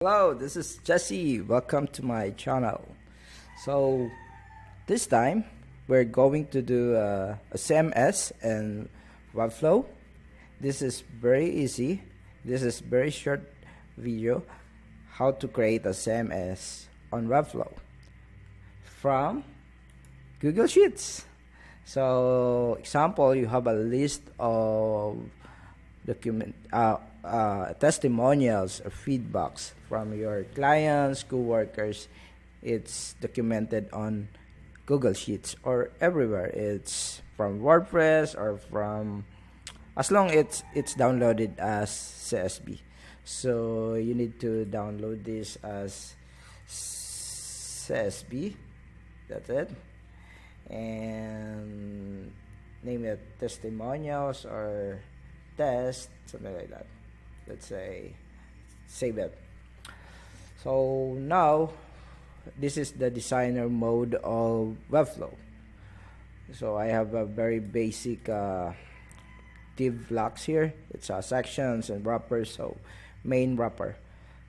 Hello, this is Jesse. Welcome to my channel. So, this time we're going to do a CMS and Webflow. This is very easy. This is very short video how to create a CMS on Webflow from Google Sheets. So, example, you have a list of testimonials or feedbacks from your clients, co-workers. It's documented on Google Sheets or everywhere. It's from WordPress or from, as long it's downloaded as CSV. So you need to download this as CSV. That's it. And name it testimonials or test, something like that. Let's say save it. So now this is the designer mode of Webflow. So I have a very basic div blocks here. It's sections and wrappers. So main wrapper.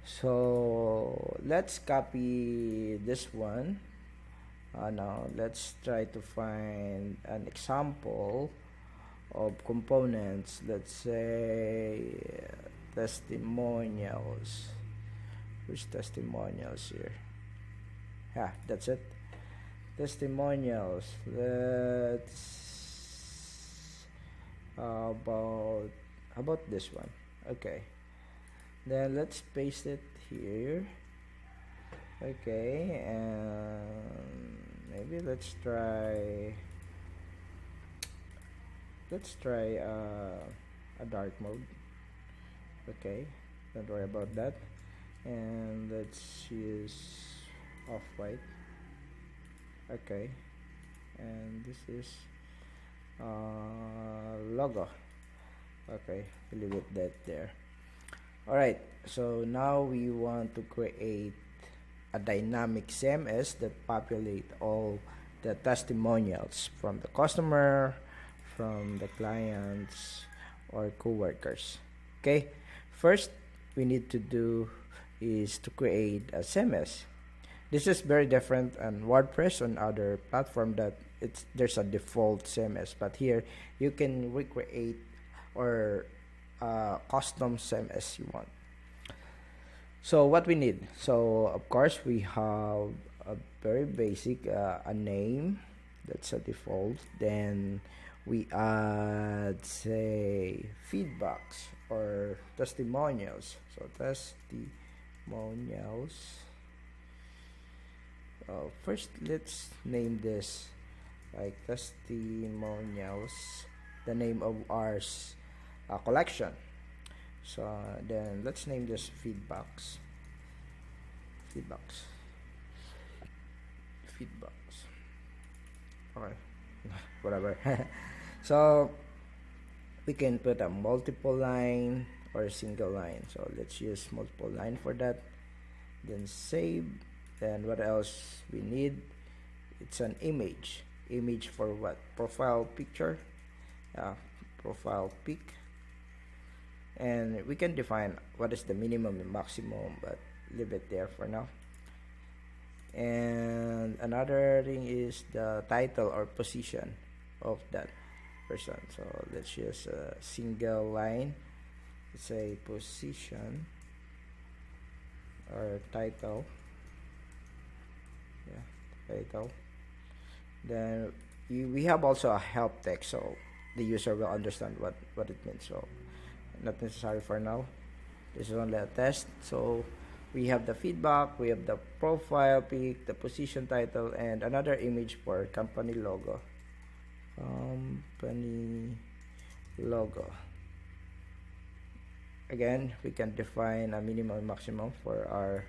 So let's copy this one. Now let's try to find an example of components. Let's say testimonials. Which testimonials here? Yeah, that's it. Testimonials. Let's about this one. Okay, then let's paste it here. Okay, and maybe let's try a dark mode. Okay, don't worry about that. And let's use off-white. Okay, and this is logo. Okay, leave it that there. Alright, so now we want to create a dynamic CMS that populate all the testimonials from the customer, from the clients or co-workers. Okay, first we need to do is to create a CMS. This is very different on WordPress on other platform that there's a default CMS, but here you can recreate or custom CMS you want. So what we need, so of course we have a very basic a name, that's a default. Then we add, say, feedbacks or testimonials. So testimonials. First let's name this like testimonials, the name of our collection. So then let's name this feedbacks. Okay, whatever. So we can put a multiple line or a single line. So let's use multiple line for that. Then save. Then what else we need? It's an image. Image for what? Profile picture. Profile pic. And we can define what is the minimum and maximum, but leave it there for now. And another thing is the title or position of that person. So let's use a single line. Let's say position or title. Yeah, title. Then we have also a help text, so the user will understand what it means. So not necessary for now. This is only a test. So we have the feedback, we have the profile pic, the position title, and another image for company logo. Company logo. Again, we can define a minimum and maximum for our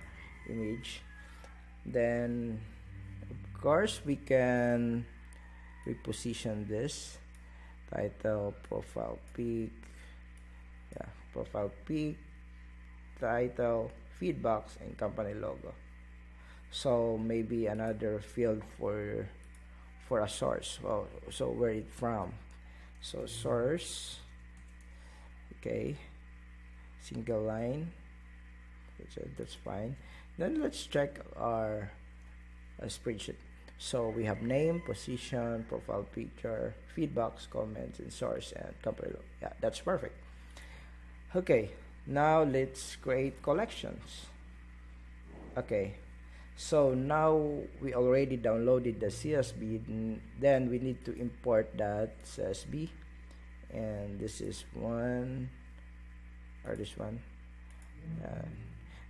image. Then of course we can reposition this title, profile pic, profile pic, title, feedbacks, and company logo. So maybe another field for a source. Well, so where it from? So source. Okay, single line. That's it. That's fine. Then let's check our spreadsheet. So we have name, position, profile picture, feedbacks, comments, and source, and company logo. Yeah, that's perfect. Okay, now let's create collections. Okay, so now we already downloaded the CSV. Then we need to import that CSV, and this is one, or this one.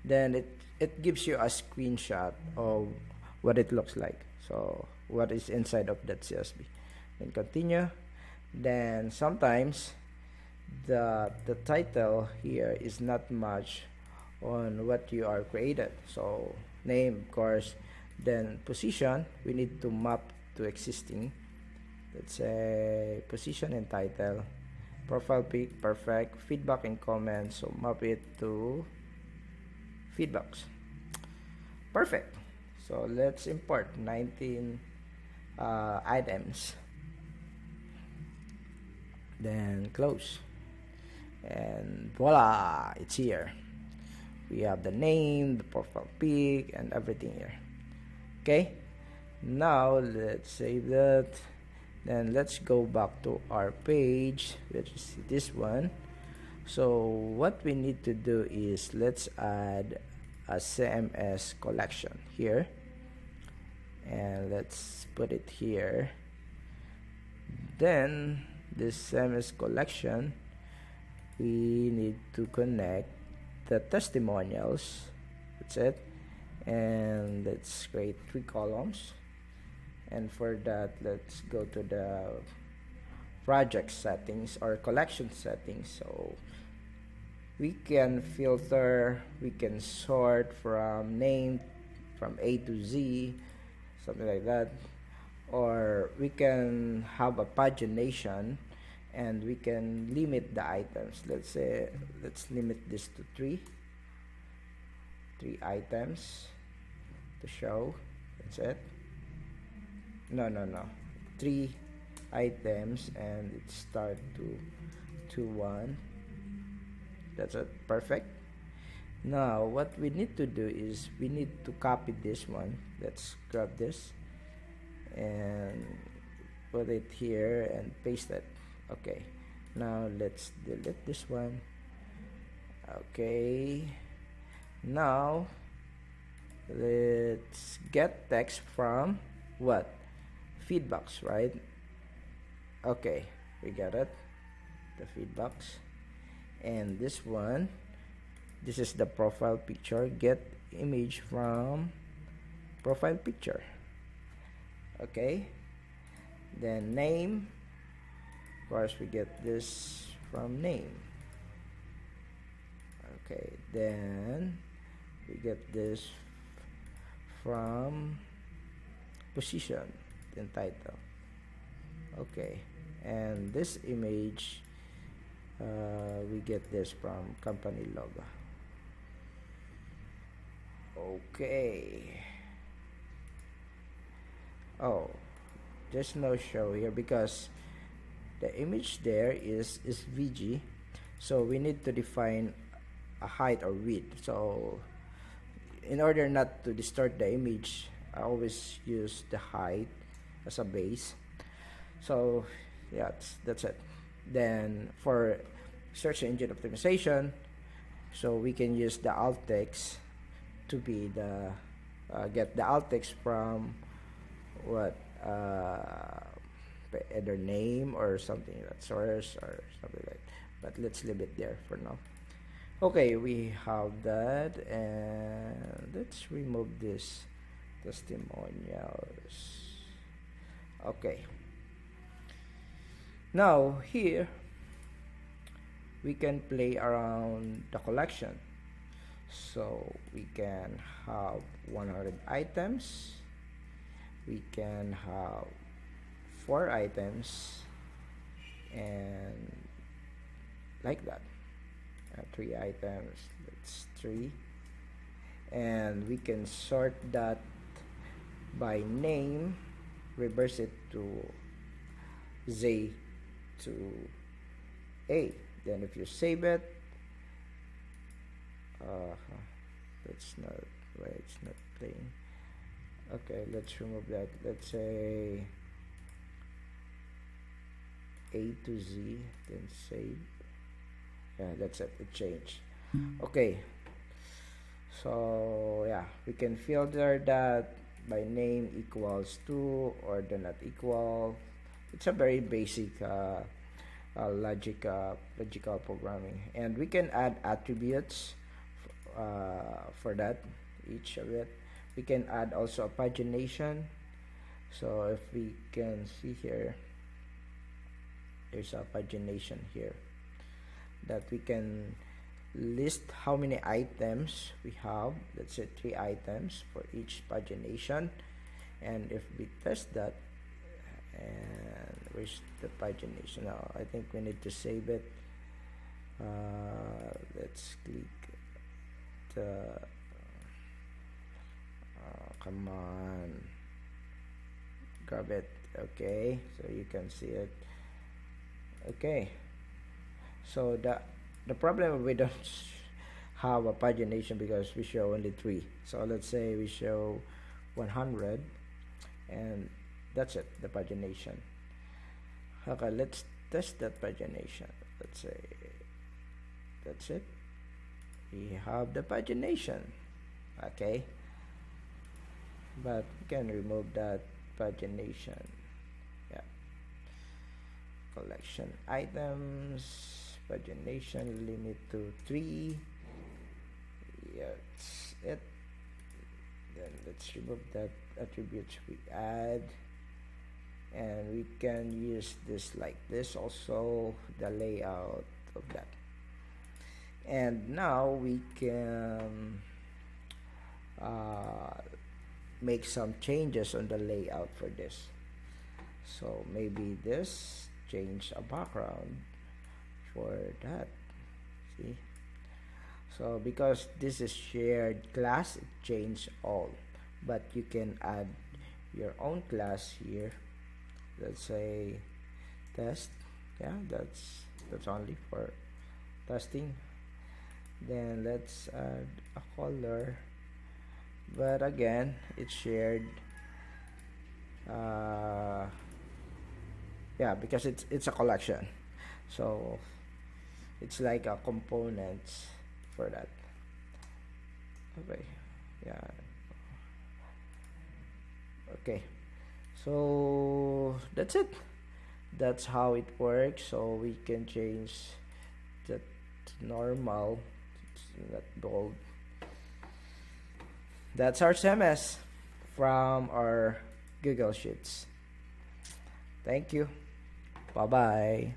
Then it gives you a screenshot of what it looks like, so what is inside of that CSV. Then continue. Then sometimes the title here is not much on what you are created, so name, of course. Then position, we need to map to existing. Let's say position and title. Profile pic, perfect. Feedback and comments, so map it to feedbacks. Perfect. So let's import 19 items. Then close. And voila, it's here. We have the name, the profile pic, and everything here. Okay. Now let's save that. Then let's go back to our page, which is this one. So what we need to do is let's add a CMS collection here, and let's put it here. Then this CMS collection, we need to connect the testimonials. That's it. And let's create 3 columns. And for that, let's go to the project settings or collection settings. So we can filter, we can sort from name, from A to Z, something like that. Or we can have a pagination, and we can limit the items. Let's say, let's limit this to 3 items to show. That's it. No, 3 items, and it start to 1. That's it. Perfect. Now what we need to do is we need to copy this one. Let's grab this and put it here and paste it. Okay, now let's delete this one. Okay, now let's get text from what? Feedbacks, right? Okay, we got it, the feedbacks. And this one, this is the profile picture. Get image from profile picture. Okay, then name, of course we get this from name. Okay, then we get this from position, then title. Okay, and this image, we get this from company logo. Okay. Oh, there's no show here because the image there is VG, so we need to define a height or width. So in order not to distort the image, I always use the height as a base. So yeah, that's it. Then for search engine optimization, so we can use the alt text to be the get the alt text from what, either name or something like that, source or something like that. But let's leave it there for now. Okay, we have that, and let's remove this testimonials. Okay, now here we can play around the collection. So we can have 100 items, we can have 4 items, and like that. 3 items, that's 3, and we can sort that by name, reverse it to Z to A. Then if you save it, That's not why it's not playing. Okay, let's remove that. Let's say A to Z, then save. Yeah, that's it. It changed. Okay, so yeah, we can filter that by name equals to or do not equal. It's a very basic logical programming, and we can add attributes for that, each of it. We can add also a pagination. So if we can see here, there's a pagination here that we can list how many items we have. Let's say 3 items for each pagination, and if we test that, and where's the pagination now? I think we need to save it. Let's click the come on, grab it. Okay, so you can see it. Okay, so the problem, we don't have a pagination because we show only 3. So let's say we show 100, and that's it, the pagination. Okay, let's test that pagination. Let's say that's it, we have the pagination. Okay, but we can remove that pagination. Yeah, collection items, pagination limit to 3. Yeah, that's it. Then let's remove that attributes we add, and we can use this like this also, the layout of that. And now we can make some changes on the layout for this. So maybe this, change a background for that. See, so because this is shared class, it change all, but you can add your own class here. Let's say test. Yeah, that's only for testing. Then let's add a color, but again it's shared. Yeah, because it's a collection, so it's like a components for that. Okay, yeah, okay, so that's it. That's how it works. So we can change that to normal, not bold. That's our CMS from our Google Sheets. Thank you. Bye bye.